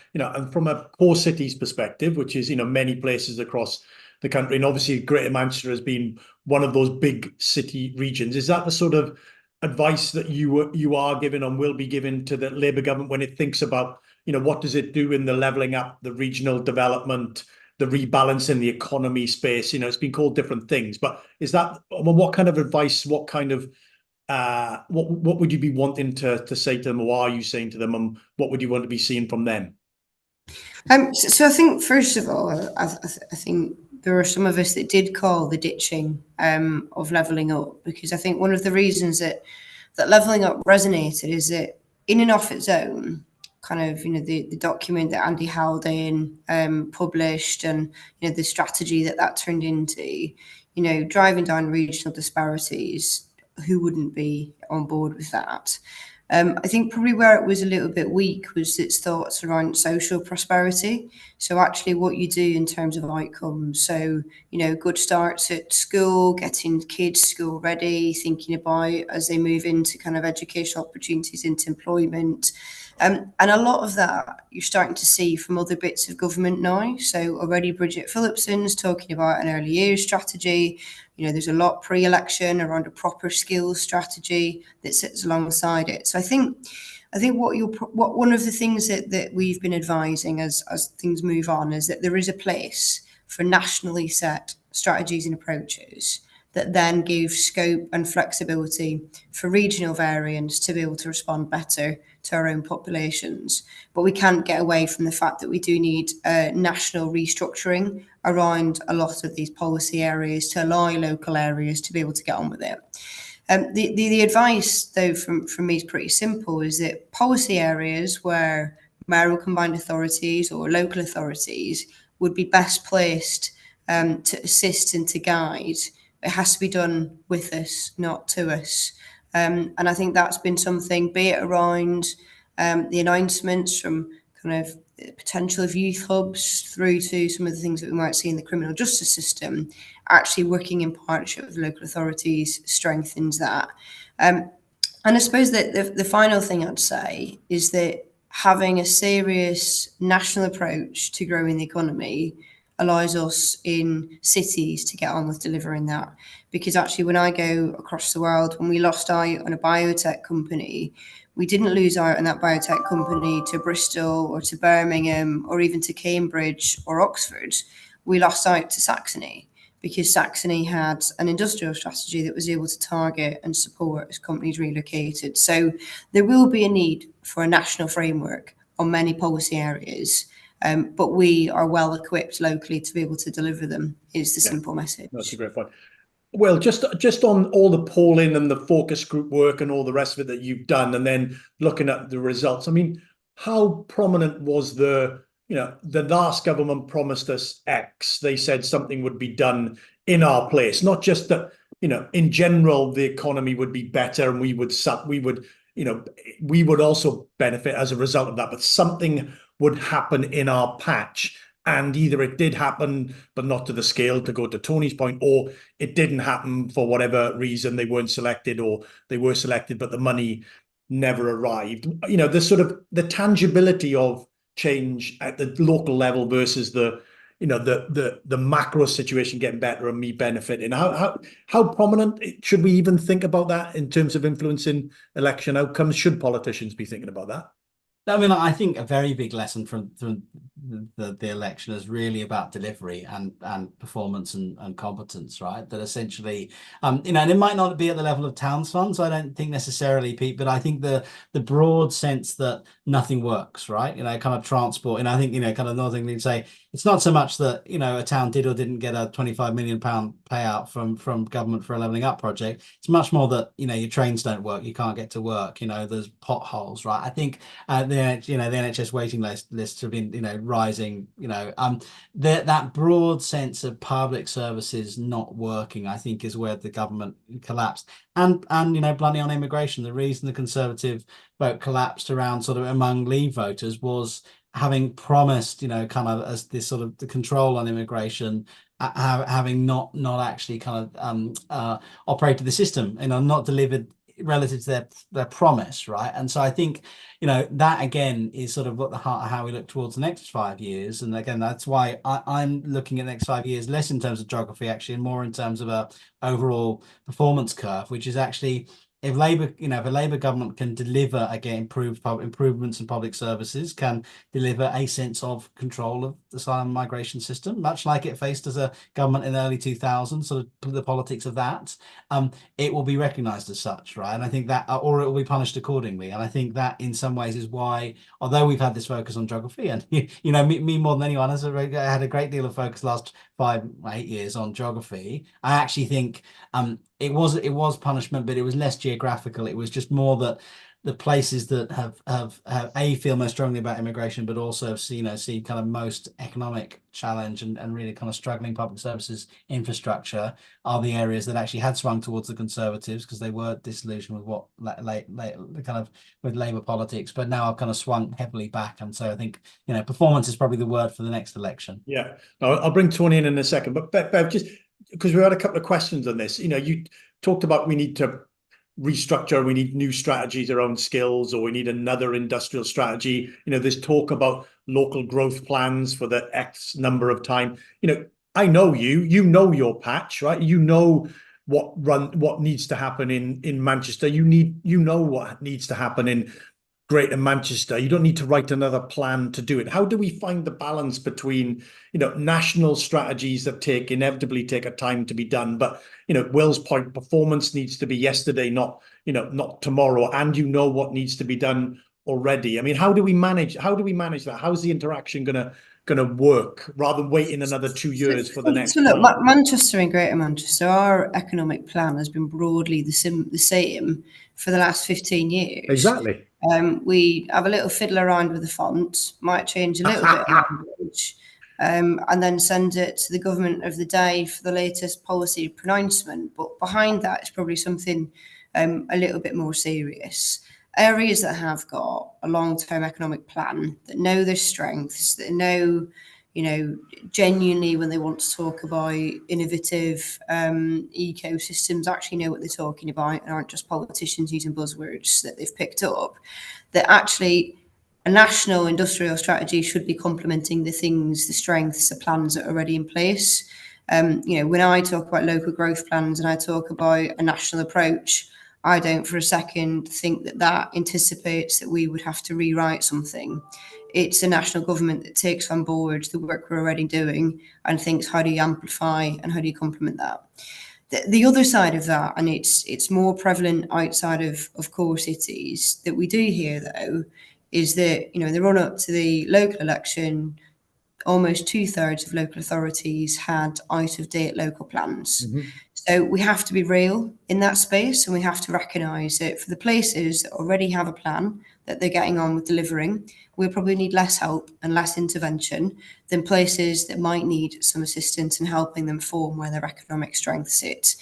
core cities perspective, which is, many places across the country, and obviously Greater Manchester has been one of those big city regions. Is that the sort of advice that you are giving and will be given to the Labour government when it thinks about, what does it do in the levelling up, the regional development, the rebalancing the economy space? It's been called different things, but is that, what kind of advice, what kind of what would you be wanting to say to them, or are you saying to them, and what would you want to be seeing from them? So I think, first of all, I think there are some of us that did call the ditching of levelling up, because I think one of the reasons that levelling up resonated is that in and of its own, kind of, the document that Andy Haldane published, and, the strategy that turned into, driving down regional disparities, who wouldn't be on board with that? I think probably where it was a little bit weak was its thoughts around social prosperity. So actually what you do in terms of outcomes. So, good starts at school, getting kids school ready, thinking about as they move into kind of educational opportunities into employment. And a lot of that you're starting to see from other bits of government now. So already Bridget Phillipson's talking about an early years strategy. There's a lot pre-election around a proper skills strategy that sits alongside it. So I think what one of the things that we've been advising as things move on is that there is a place for nationally set strategies and approaches that then give scope and flexibility for regional variants to be able to respond better to our own populations. But we can't get away from the fact that we do need national restructuring around a lot of these policy areas to allow local areas to be able to get on with it. The advice, though, from me is pretty simple, is that policy areas where mayoral combined authorities or local authorities would be best placed to assist and to guide, it has to be done with us, not to us. And I think that's been something, be it around the announcements from kind of the potential of youth hubs through to some of the things that we might see in the criminal justice system, actually working in partnership with local authorities strengthens that. And I suppose that the final thing I'd say is that having a serious national approach to growing the economy allows us in cities to get on with delivering that. Because actually, when I go across the world, when we lost out on a biotech company, we didn't lose out on that biotech company to Bristol or to Birmingham or even to Cambridge or Oxford. We lost out to Saxony, because Saxony had an industrial strategy that was able to target and support as companies relocated. So there will be a need for a national framework on many policy areas. But we are well equipped locally to be able to deliver them, is the simple message. That's a great point. Well, just on all the polling and the focus group work and all the rest of it that you've done, and then looking at the results, I mean, how prominent was the last government promised us X? They said something would be done in our place, not just that, in general, the economy would be better and we would also benefit as a result of that, but something would happen in our patch. And either it did happen, but not to the scale, to go to Tony's point, or it didn't happen for whatever reason. They weren't selected, or they were selected, but the money never arrived. The tangibility of change at the local level versus the macro situation getting better and me benefiting. How prominent should we even think about that in terms of influencing election outcomes? Should politicians be thinking about that? I mean, I think a very big lesson from the election is really about delivery and performance and competence, right? That essentially, and it might not be at the level of towns funds, I don't think necessarily, Pete, but I think the broad sense that nothing works, right? Kind of transport, and I think, kind of Northern England say, it's not so much that, a town did or didn't get a £25 million payout from government for a levelling up project. It's much more that, your trains don't work, you can't get to work, there's potholes, right? I think the NHS waiting lists have been, rising, that broad sense of public services not working, I think, is where the government collapsed. And bluntly, on immigration, the reason the Conservative vote collapsed around sort of among Leave voters was having promised, kind of as this sort of the control on immigration, having not actually kind of operated the system, not delivered relative to their promise, right? And so I think, that again is sort of at the heart of how we look towards the next 5 years. And again, that's why I'm looking at the next 5 years less in terms of geography, actually, and more in terms of a overall performance curve, which is actually, if Labour, if a Labour government can deliver, again, improvements in public services, can deliver a sense of control of the asylum and migration system, much like it faced as a government in the early 2000s, sort of the politics of that, it will be recognised as such, right? And I think that, or it will be punished accordingly. And I think that in some ways is why, although we've had this focus on geography, and me more than anyone has had a great deal of focus last 5 or 8 years on geography, I actually think it was punishment, but it was less geographical. It was just more that the places that have feel most strongly about immigration, but also see kind of most economic challenge and really kind of struggling public services infrastructure are the areas that actually had swung towards the Conservatives because they were disillusioned with what with Labour politics, but now I've kind of swung heavily back. And so I think performance is probably the word for the next election. Yeah, I'll bring Tony in a second, but Bev, just because we had a couple of questions on this, you talked about we need to restructure, we need new strategies around skills, or we need another industrial strategy. There's talk about local growth plans for the X number of time. I know you know your patch, right? What needs to happen in Manchester. You know what needs to happen in Greater Manchester. You don't need to write another plan to do it. How do we find the balance between, national strategies that inevitably take a time to be done, but Will's point, performance needs to be yesterday, not tomorrow, and what needs to be done already. I mean, how do we manage that? How's the interaction gonna work rather than waiting another 2 years for the next? So look, Manchester and Greater Manchester, our economic plan has been broadly the same for the last 15 years. Exactly. We have a little fiddle around with the font, might change a little bit of language, and then send it to the government of the day for the latest policy pronouncement. But behind that is probably something a little bit more serious. Areas that have got a long-term economic plan, that know their strengths, that know, genuinely when they want to talk about innovative ecosystems, actually know what they're talking about and aren't just politicians using buzzwords that they've picked up, that actually a national industrial strategy should be complementing the strengths, the plans that are already in place. When I talk about local growth plans and I talk about a national approach, I don't for a second think that anticipates that we would have to rewrite something. It's a national government that takes on board the work we're already doing and thinks, how do you amplify and how do you complement that? The other side of that, and it's more prevalent outside of core cities, that we do hear though, is that, the run up to the local election, almost 2/3 of local authorities had out of date local plans. Mm-hmm. So we have to be real in that space, and we have to recognise that for the places that already have a plan, that they're getting on with delivering, we'll probably need less help and less intervention than places that might need some assistance in helping them form where their economic strength sits.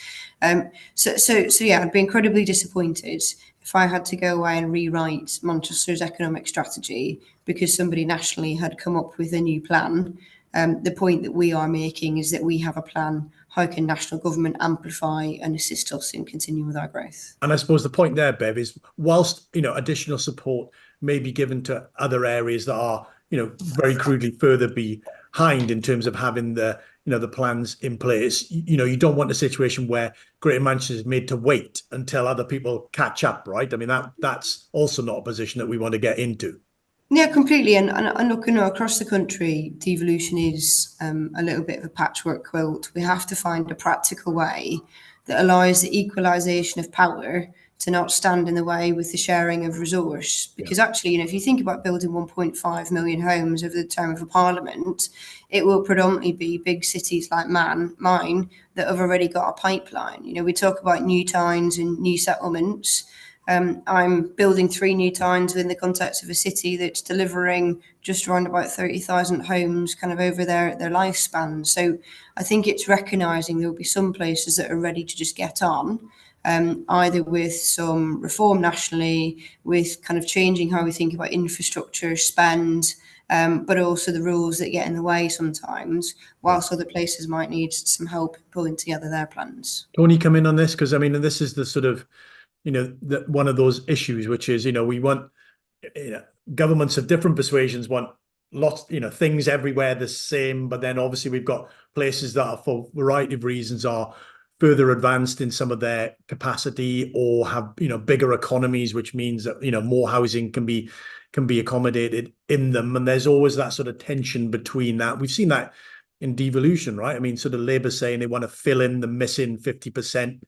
So yeah, I'd be incredibly disappointed if I had to go away and rewrite Manchester's economic strategy because somebody nationally had come up with a new plan. The point that we are making is that we have a plan. How can national government amplify and assist us in continuing with our growth? And I suppose the point there, Bev, is whilst, additional support may be given to other areas that are, very crudely further behind in terms of having the plans in place, you don't want a situation where Greater Manchester is made to wait until other people catch up, right? I mean, that's also not a position that we want to get into. Yeah, completely. And look, across the country, devolution is a little bit of a patchwork quilt. We have to find a practical way that allows the equalisation of power to not stand in the way with the sharing of resource. Because actually, if you think about building 1.5 million homes over the term of a parliament, it will predominantly be big cities like mine that have already got a pipeline. We talk about new towns and new settlements. I'm building 3 new towns within the context of a city that's delivering just around about 30,000 homes kind of over their lifespan. So I think it's recognising there will be some places that are ready to just get on, either with some reform nationally, with kind of changing how we think about infrastructure spend, but also the rules that get in the way sometimes, whilst other places might need some help pulling together their plans. Tony, come in on this, because I mean, this is the sort of one of those issues, which is, we want, governments of different persuasions want lots, things everywhere the same, but then obviously we've got places that are, for a variety of reasons, are further advanced in some of their capacity or have, bigger economies, which means that, more housing can be accommodated in them. And there's always that sort of tension between that. We've seen that in devolution, right? I mean, sort of Labour saying they want to fill in the missing 50%.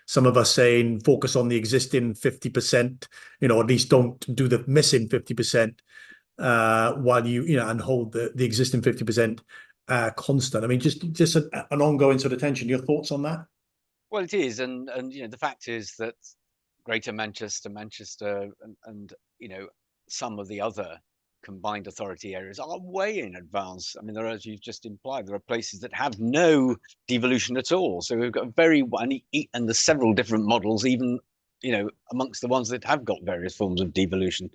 Some of us saying focus on the existing 50%, at least don't do the missing 50% while and hold the existing 50% constant. I mean, just an ongoing sort of tension. Your thoughts on that? Well, it is, and the fact is that Greater Manchester, and some of the other combined authority areas are way in advance. I mean, there are, as you've just implied, there are places that have no devolution at all. So we've got and there's several different models, even amongst the ones that have got various forms of devolution,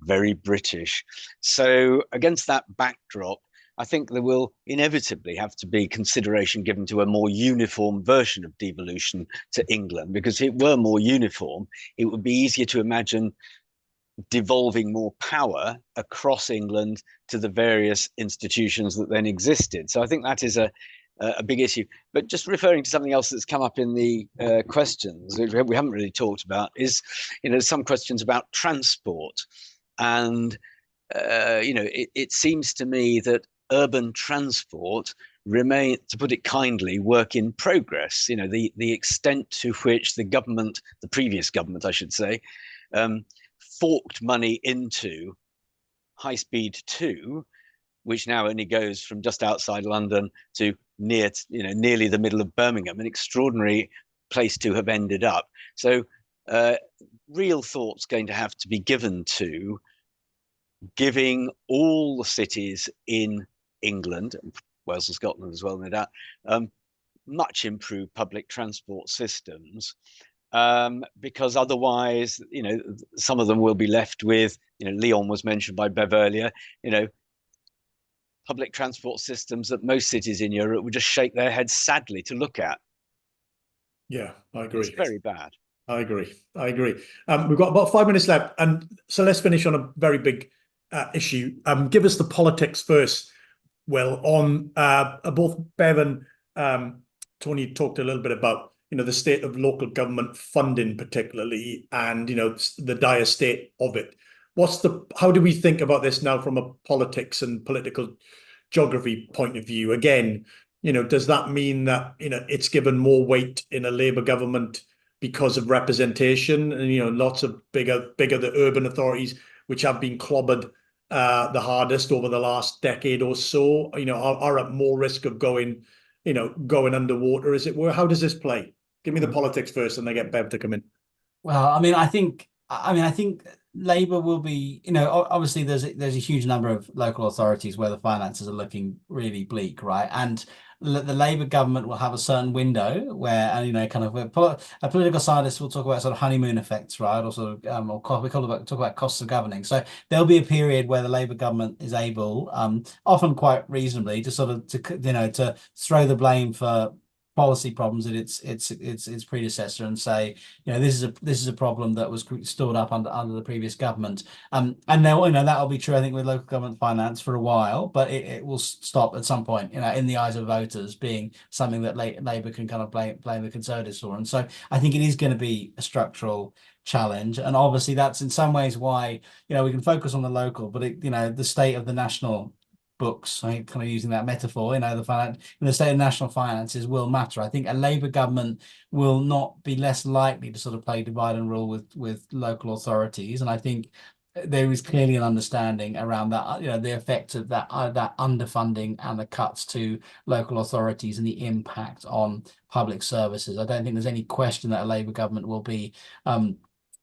very British. So against that backdrop, I think there will inevitably have to be consideration given to a more uniform version of devolution to England, because if it were more uniform, it would be easier to imagine devolving more power across England to the various institutions that then existed. So I think that is a big issue. But just referring to something else that's come up in the questions, which we haven't really talked about, is some questions about transport. And it seems to me that urban transport remain, to put it kindly, work in progress. The extent to which the previous government, I should say, forked money into High Speed 2, which now only goes from just outside London to nearly the middle of Birmingham, an extraordinary place to have ended up. So real thought's going to have to be given to giving all the cities in England, Wales and Scotland as well, no doubt, much improved public transport systems. Because otherwise, some of them will be left with, Lyon was mentioned by Bev earlier, public transport systems that most cities in Europe would just shake their heads sadly to look at. Yeah, I agree. It's very bad. I agree. We've got about 5 minutes left, and so let's finish on a very big issue. Give us the politics first. Well, on both Bev and Tony talked a little bit about the state of local government funding, particularly, and the dire state of it. How do we think about this now from a politics and political geography point of view? Again, does that mean that it's given more weight in a Labour government because of representation, and lots of bigger the urban authorities, which have been clobbered the hardest over the last decade or so, are at more risk of going underwater, as it were? How does this play? Give me the politics first, and then get Bev to come in. Well, I think Labour will be, obviously there's a huge number of local authorities where the finances are looking really bleak, right? And the Labour government will have a certain window where, and kind of a political scientist will talk about sort of honeymoon effects, right? Or sort of, talk about costs of governing. So there'll be a period where the Labour government is able, often quite reasonably, to sort of to throw the blame for policy problems at its predecessor and say, this is a problem that was stored up under the previous government. And now that'll be true, I think, with local government finance for a while, but it will stop at some point, in the eyes of voters, being something that Labour can kind of blame the Conservatives for. And so I think it is going to be a structural challenge, and obviously that's in some ways why we can focus on the local, but the state of the national books, I think, kind of using that metaphor, the state of national finances will matter. I think a Labour government will not be less likely to sort of play divide and rule with local authorities, and I think there is clearly an understanding around that, the effect of that underfunding and the cuts to local authorities and the impact on public services. I don't think there's any question that a Labour government will be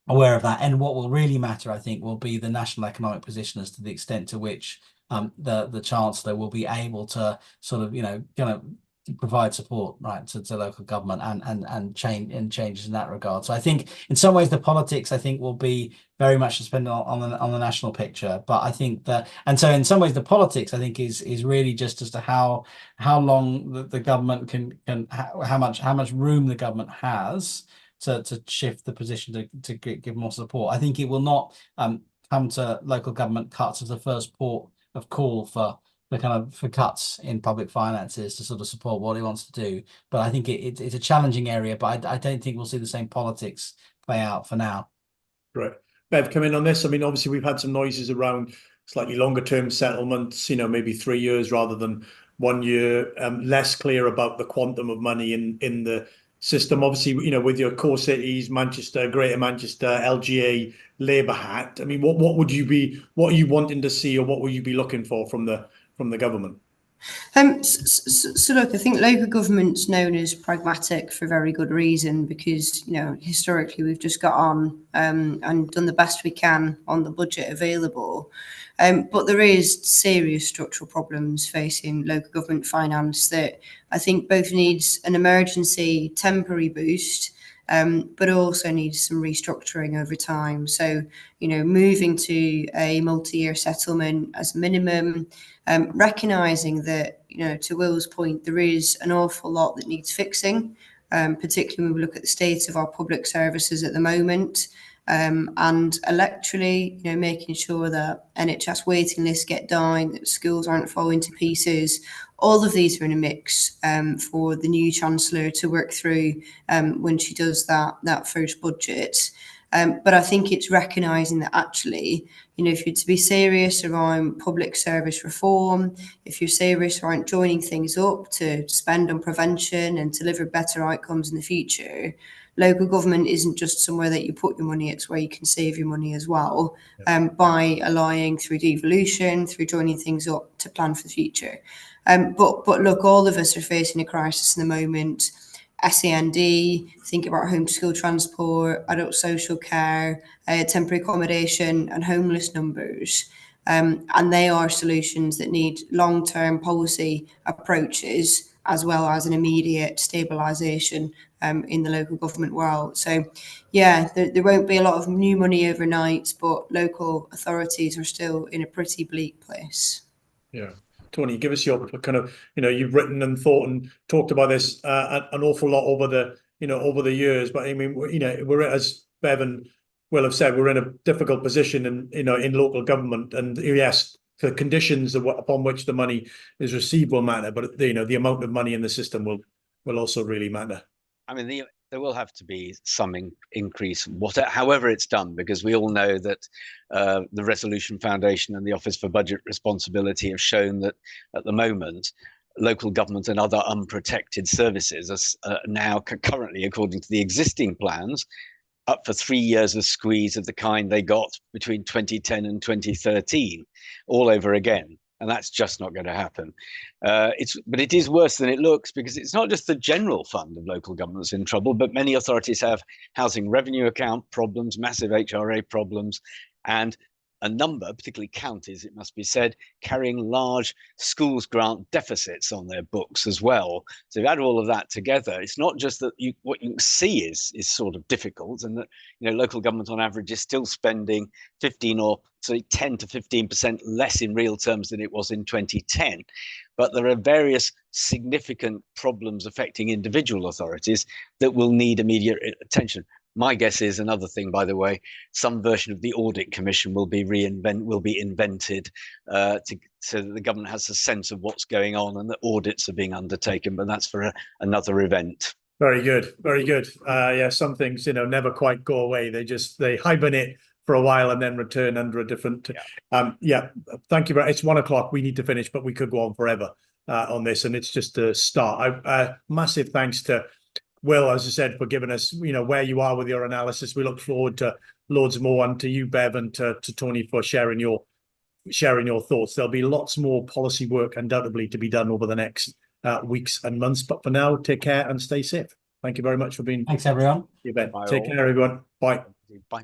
aware of that, and what will really matter, I think, will be the national economic position as to the extent to which the Chancellor will be able to sort of, kind of provide support, right, to local government and changes in that regard. So I think in some ways the politics, I think, will be very much dependent on the national picture. But I think and so in some ways the politics, I think, is really just as to how long the government can how much room the government has to shift the position to give more support. I think it will not come to local government cuts as the first port of call for cuts in public finances to sort of support what he wants to do. But I think it's a challenging area, but I don't think we'll see the same politics play out for now. Right. Bev, come in on this. I mean, obviously we've had some noises around slightly longer term settlements, maybe 3 years rather than 1 year, less clear about the quantum of money in the system. Obviously, with your core cities, Manchester, Greater Manchester, LGA, Labour hat. I mean, what are you wanting to see, or what will you be looking for from the government? So look, I think local government's known as pragmatic for very good reason, because historically we've just got on and done the best we can on the budget available. But there is serious structural problems facing local government finance that I think both needs an emergency temporary boost, but also needs some restructuring over time. So, moving to a multi-year settlement as minimum, recognising that, to Will's point, there is an awful lot that needs fixing, particularly when we look at the state of our public services at the moment. And electorally, making sure that NHS waiting lists get down, that schools aren't falling to pieces. All of these are in a mix for the new Chancellor to work through when she does that first budget. But I think it's recognising that actually, if you're to be serious around public service reform, if you're serious around joining things up to spend on prevention and deliver better outcomes in the future, local government isn't just somewhere that you put your money, it's where you can save your money as well, by allowing through devolution, through joining things up to plan for the future. But look, all of us are facing a crisis in the moment. SEND, think about home to school transport, adult social care, temporary accommodation and homeless numbers. And they are solutions that need long-term policy approaches as well as an immediate stabilisation in the local government world. So, yeah, there won't be a lot of new money overnight, but local authorities are still in a pretty bleak place. Yeah. Tony, give us your kind of, you've written and thought and talked about this an awful lot over the years. But I mean, we're, as Bev and Will have said, we're in a difficult position in local government. And yes, the conditions upon which the money is received will matter, but the amount of money in the system will also really matter. I mean, there will have to be some increase, however it's done, because we all know that the Resolution Foundation and the Office for Budget Responsibility have shown that at the moment, local government and other unprotected services are now currently, according to the existing plans, up for 3 years of squeeze of the kind they got between 2010 and 2013, all over again. and that's just not going to happen. But it is worse than it looks, because it's not just the general fund of local governments in trouble, but many authorities have housing revenue account problems, massive HRA problems, and a number, particularly counties, it must be said, carrying large schools grant deficits on their books as well. So you add all of that together, it's not just that what you see is sort of difficult, and that local government on average is still spending 10 to 15% less in real terms than it was in 2010. But there are various significant problems affecting individual authorities that will need immediate attention. My guess is, another thing, by the way, some version of the audit commission will be invented so that the government has a sense of what's going on and that audits are being undertaken. But that's for another event. Very good, very good. Yeah, some things never quite go away. They hibernate for a while and then return under a different. Yeah. Thank you. It's 1 o'clock. We need to finish, but we could go on forever on this, and it's just a start. Massive thanks to Will, as I said, for giving us, where you are with your analysis. We look forward to loads more, and to you, Bev, and to Tony for sharing your thoughts. There'll be lots more policy work undoubtedly to be done over the next weeks and months. But for now, take care and stay safe. Thank you very much for being. Thanks, everyone. Event. Bye Take all. care, everyone. Bye. Bye.